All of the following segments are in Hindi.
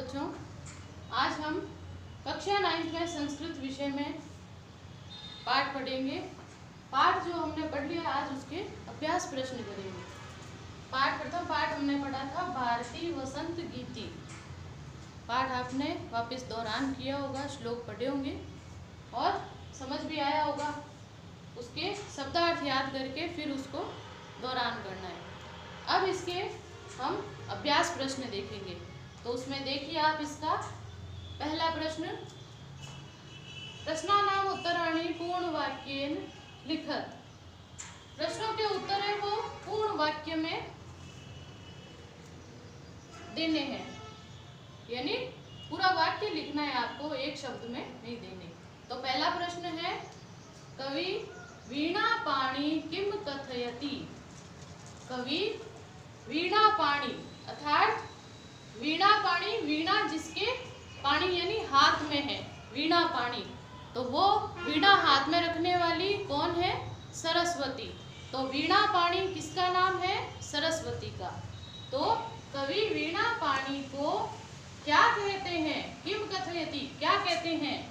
बच्चों, आज हम कक्षा 9 में संस्कृत विषय में पाठ पढ़ेंगे। पाठ जो हमने पढ़ लिया आज उसके अभ्यास प्रश्न करेंगे। प्रथम पाठ हमने पढ़ा था भारतीय वसंत गीति। पाठ आपने वापस दोहरान किया होगा, श्लोक पढ़े होंगे और समझ भी आया होगा। उसके शब्दार्थ याद करके फिर उसको दोहरान करना है। अब इसके हम अभ्यास प्रश्न देखेंगे। तो उसमें देखिए आप इसका पहला प्रश्न, प्रश्नानाम उत्तराणि पूर्ण वाक्येन लिखत। प्रश्नों के उत्तर है वो पूर्ण वाक्य में देने हैं, यानी पूरा वाक्य लिखना है आपको, एक शब्द में नहीं देने। तो पहला प्रश्न है, कवि वीणा पाणी किम कथयति। कवि वीणा पाणी अर्थात वीणा पाणी, वीणा जिसके पाणी यानी हाथ में है, वीणा पाणी, तो वो वीणा हाथ में रखने वाली कौन है? सरस्वती। तो वीणा पाणी किसका नाम है? सरस्वती का। तो कवि वीणा पाणी को क्या कहते हैं? किम कथयति, क्या कहते हैं?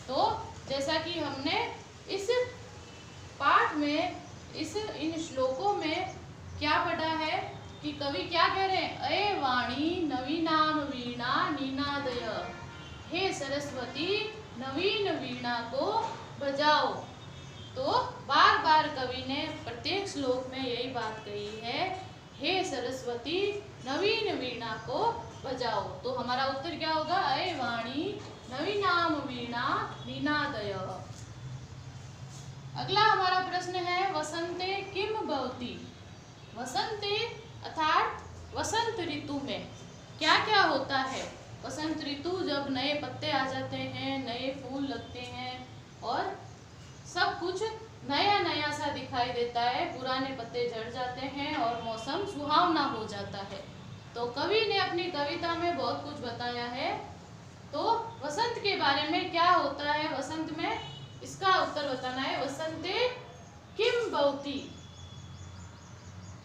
तो जैसा कि हमने इस पाठ में इन श्लोकों में क्या पढ़ा है कि कवि क्या कह रहे हैं? अये वाणी नवीनाम वीणा निनादय। हे सरस्वती, नवीन वीणा को बजाओ। तो बार बार कवि ने प्रत्येक श्लोक में यही बात कही है, हे सरस्वती, नवीन वीणा को बजाओ। तो हमारा उत्तर क्या होगा? अये वाणी नवीनाम वीणा निनादय। अगला हमारा प्रश्न है, वसंते किम भवति। वसंते अर्थात वसंत ऋतु में क्या क्या होता है? वसंत ऋतु जब नए पत्ते आ जाते हैं, नए फूल लगते हैं और सब कुछ नया नया सा दिखाई देता है, पुराने पत्ते झड़ जाते हैं और मौसम सुहावना हो जाता है। तो कवि ने अपनी कविता में बहुत कुछ बताया है। तो वसंत के बारे में क्या होता है वसंत में, इसका उत्तर बताना है। वसंते किम भवति।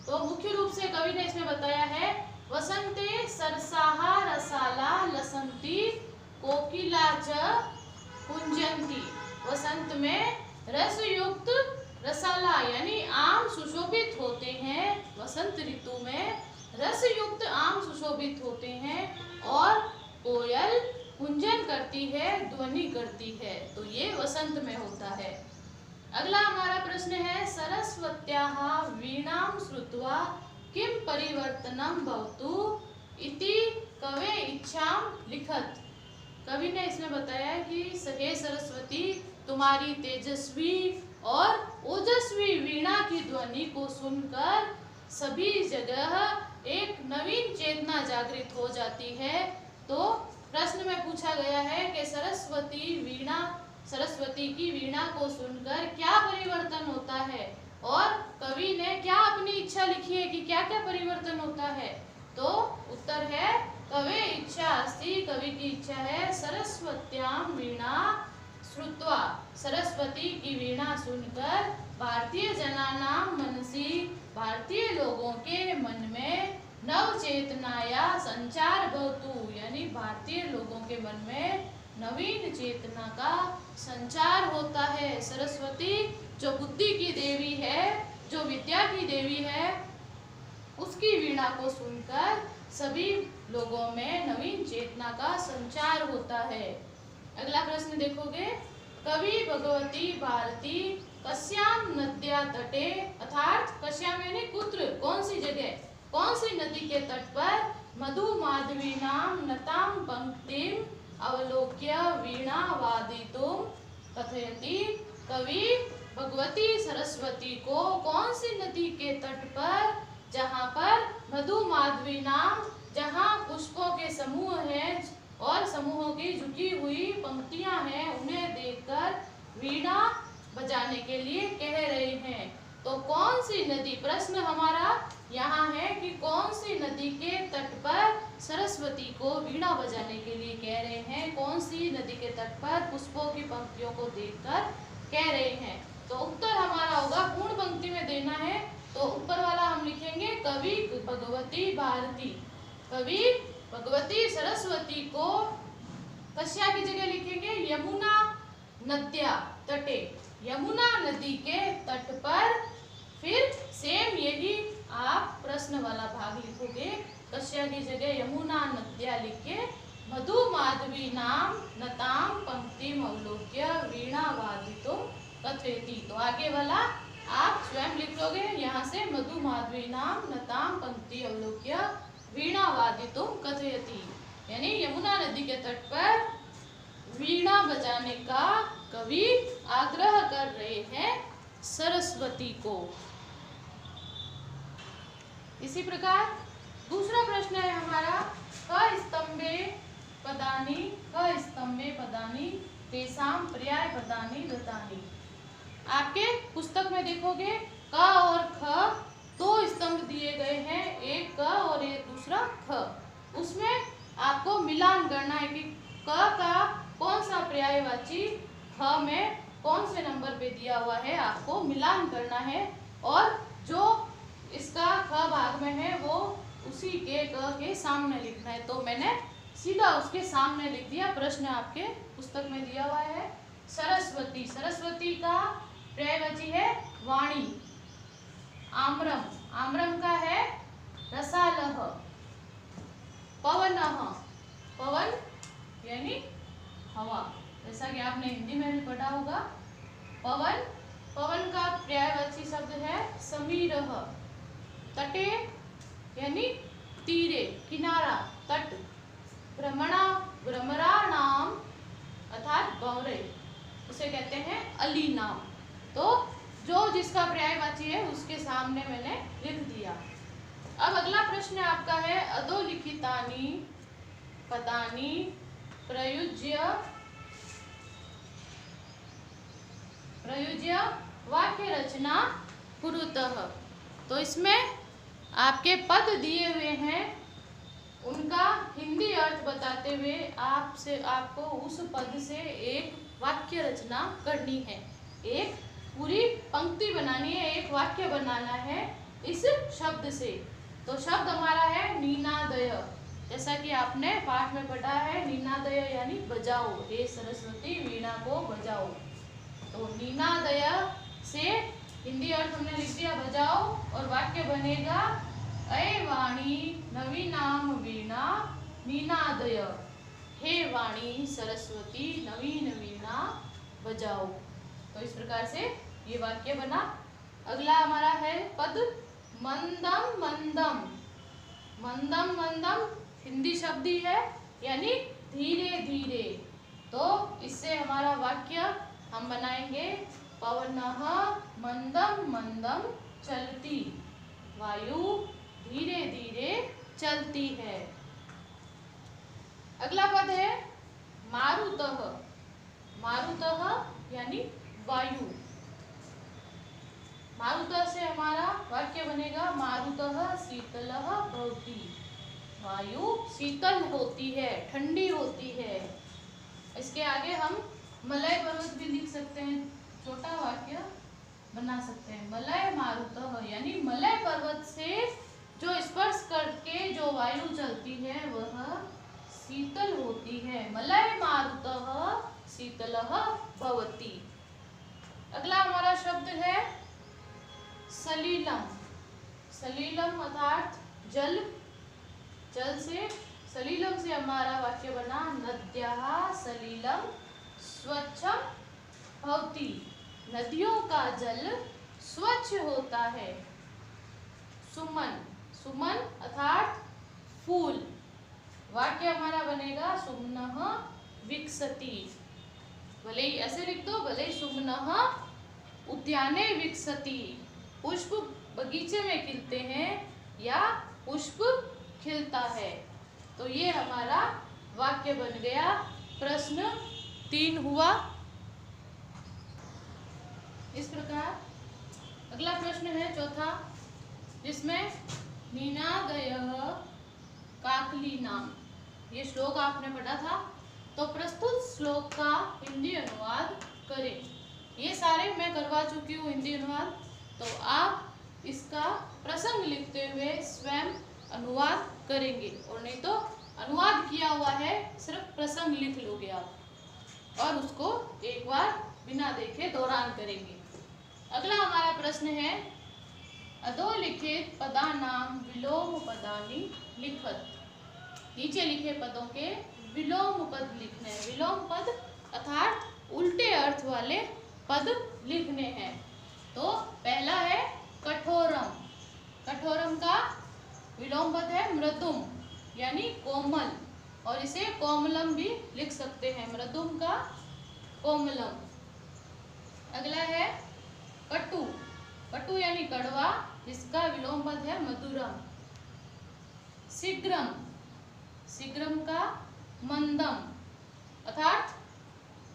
तो मुख्य रूप से कवि ने इसमें बताया है, वसंते सरसाः रसाला लसंती कोकिला च कुंजंती। वसंत में रस युक्त रसाला यानी आम सुशोभित होते हैं। वसंत ऋतु में रस युक्त आम सुशोभित होते हैं और कोयल कुंजन करती है, ध्वनि करती है। तो ये वसंत में होता है। अगला हमारा प्रश्न है, सरस्वत्याः वीणां श्रुत्वा किम परिवर्तनम भवतु इति कवे इच्छां लिखत। कवि ने इसमें बताया कि हे सरस्वती, तुम्हारी तेजस्वी और ओजस्वी वीणा की ध्वनि को सुनकर सभी जगह एक नवीन चेतना जागृत हो जाती है। तो प्रश्न में पूछा गया है कि सरस्वती की वीणा को सुनकर क्या परिवर्तन होता है, और कवि ने क्या अपनी इच्छा लिखी है कि क्या क्या परिवर्तन होता है। तो उत्तर है, कवे इच्छा अस्ति, कवि की इच्छा है, सरस्वत्यां वीणा श्रुत्वा, सरस्वती की वीणा सुनकर भारतीय जनानां मनसि, भारतीय लोगों के मन में नव चेतनाया संचार भवतु, यानी भारतीय लोगों के मन में नवीन चेतना का संचार होता है। सरस्वती जो बुद्धि की देवी है, जो विद्या की देवी है, उसकी वीणा को सुनकर सभी लोगों में नवीन चेतना का संचार होता है। अगला प्रश्न देखोगे, कवि भगवती भारती कस्याम नद्या तटे, अर्थात कस्याम यानी कुत्र, कौन सी जगह, कौन सी नदी के तट पर मधु माधवीनाम नताम पंक्तिम अवलोक्य वीणा वादितुम कथयति। कवि भगवती सरस्वती को कौन सी नदी के तट पर, जहाँ पर मधु माधवी नाम, जहाँ पुष्पों के समूह हैं और समूहों की झुकी हुई पंक्तियां हैं, उन्हें देखकर वीणा बजाने के लिए कह रहे हैं। तो कौन सी नदी, प्रश्न हमारा यहाँ है कि कौन सी नदी के तट पर सरस्वती को वीणा बजाने के लिए कह रहे हैं, कौन सी नदी के तट पर पुष्पों की पंक्तियों को देखकर कह रहे हैं। तो उत्तर हमारा होगा, पूर्ण पंक्ति में देना है। तो ऊपर वाला हम लिखेंगे, कवि भगवती भारती, कवि भगवती सरस्वती को कस्या की जगह लिखेंगे यमुना नद्या तटे, यमुना नदी के तट पर। फिर सेम यही आप प्रश्न वाला भाग लिखोगे, कस्या की जगह यमुना नद्या लिख के मधु माधवी नाम नताम पंक्तिम अवलोक्य वीणा वादितुम कथयति। तो आगे वाला आप स्वयं लिख लोगे, यहाँ से मधु माधवी नाम नताम पंक्ति अवलोक्य वीणा वादितुम कथयति, यानी यमुना नदी के तट पर वीणा बजाने का कवि आग्रह कर रहे हैं सरस्वती को। इसी प्रकार दूसरा प्रश्न है हमारा, क स्तंभे पदानि तेषां पर्याय पदानि दत्तानि। आपके पुस्तक में देखोगे क और ख दो स्तंभ दिए गए हैं, एक क और एक दूसरा ख। उसमें आपको मिलान करना है कि क का कौन सा पर्यायवाची ख में कौन से नंबर पे दिया हुआ है, आपको मिलान करना है। और जो इसका ख भाग में है वो उसी के क के सामने लिखना है। तो मैंने सीधा उसके सामने लिख दिया। प्रश्न आपके पुस्तक में दिया हुआ है सरस्वती, सरस्वती का पर्यायवाची है वाणी। आम्रम, आम्रम का है रसालह। पवनः, पवन यानी हवा, जैसा कि आपने हिंदी में भी पढ़ा होगा। पवन, पवन का पर्यायवाची शब्द है समीरः। तटे यानी तीरे, किनारा, तट। भ्रमराणाम अर्थात भंवरे, उसे कहते हैं अली नाम। तो जो जिसका पर्यायवाची है उसके सामने मैंने लिख दिया। अब अगला प्रश्न आपका है, अधोलिखितानि पदानि प्रयुज्य वाक्य रचना कुरुतः। तो इसमें आपके पद दिए हुए हैं, उनका हिंदी अर्थ बताते हुए आपको उस पद से एक वाक्य रचना करनी है। एक पूरी पंक्ति बनानी है, एक वाक्य बनाना है इस शब्द से। तो शब्द हमारा है नीनादय, जैसा कि आपने पाठ में पढ़ा है, नीनादय यानी बजाओ, हे सरस्वती वीणा को बजाओ। तो नीनादय से हिंदी अर्थ हमने लिख दिया बजाओ, और वाक्य बनेगा अय वाणी नवीनाम वीणा नीनादय, हे वाणी सरस्वती नवीन वीणा बजाओ। तो इस प्रकार से ये वाक्य बना। अगला हमारा है पद मंदम मंदम। मंदम मंदम हिंदी शब्द ही है, यानी धीरे धीरे। तो इससे हमारा वाक्य हम बनाएंगे, पवनः मंदम मंदम चलती, वायु धीरे धीरे चलती है। अगला पद है मारुतः। मारुतः यानी वायु। मारुतः से हमारा वाक्य बनेगा मारुतः शीतलः भवति, वायु शीतल होती है, ठंडी होती है। इसके आगे हम मलय पर्वत भी लिख सकते हैं, छोटा वाक्य बना सकते हैं। मलय मारुतः यानी मलय पर्वत से जो स्पर्श करके जो वायु चलती है वह शीतल होती है। मलय मारुतः शीतलः भवति। अगला हमारा शब्द है सलीलम। सलीलम अर्थात जल, जल से, सलीलम से हमारा वाक्य बना नद्याः सलीलम स्वच्छम भवति, नदियों का जल स्वच्छ होता है। सुमन, सुमन अर्थात फूल, वाक्य हमारा बनेगा सुमनः विकसति। भले ही ऐसे लिख दो, भले ही सुमनः उद्याने विकसति, पुष्प बगीचे में खिलते हैं या पुष्प खिलता है। तो ये हमारा वाक्य बन गया। प्रश्न 3 हुआ। इस प्रकार अगला प्रश्न है चौथा, जिसमें नीनादयः काकलीनाम, ये श्लोक आपने पढ़ा था। तो प्रस्तुत श्लोक का हिंदी अनुवाद करें। ये सारे मैं करवा चुकी हूँ हिंदी अनुवाद, तो आप इसका प्रसंग लिखते हुए स्वयं अनुवाद करेंगे, और नहीं तो अनुवाद किया हुआ है, सिर्फ प्रसंग लिख लोगे आप और उसको एक बार बिना देखे दोहरान करेंगे। अगला हमारा प्रश्न है, अधोलिखित पदानाम विलोम पदानि लिखत। नीचे लिखे पदों के विलोम पद लिखने हैं। विलोम पद अर्थात उल्टे अर्थ वाले पद लिखने हैं। तो पहला है कठोरम। कठोरम का विलोम पद है मृदुम यानी कोमल, और इसे कोमलम भी लिख सकते हैं, मृदुम का कोमलम। अगला है कटु। कटु यानी कड़वा, जिसका विलोम पद है मधुरम। शीघ्रम। शीघ्रम का मंदम अर्थात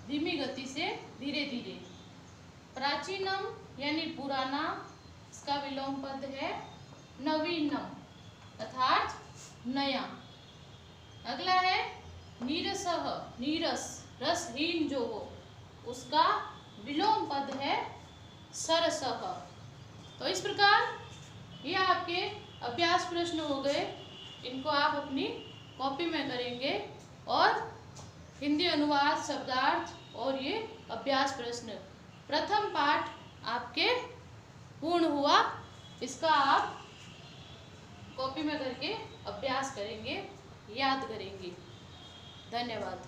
धीमी गति से, धीरे धीरे। प्राचीनम यानी पुराना, इसका विलोम पद है नवीनम अर्थात नया। अगला है नीरसः। नीरस रसहीन जो हो, उसका विलोम पद है सरसः। तो इस प्रकार ये आपके अभ्यास प्रश्न हो गए। इनको आप अपनी कॉपी में करेंगे और हिंदी अनुवाद, शब्दार्थ और ये अभ्यास प्रश्न, प्रथम पाठ आपके पूर्ण हुआ। इसका आप कॉपी में करके अभ्यास करेंगे, याद करेंगे। धन्यवाद।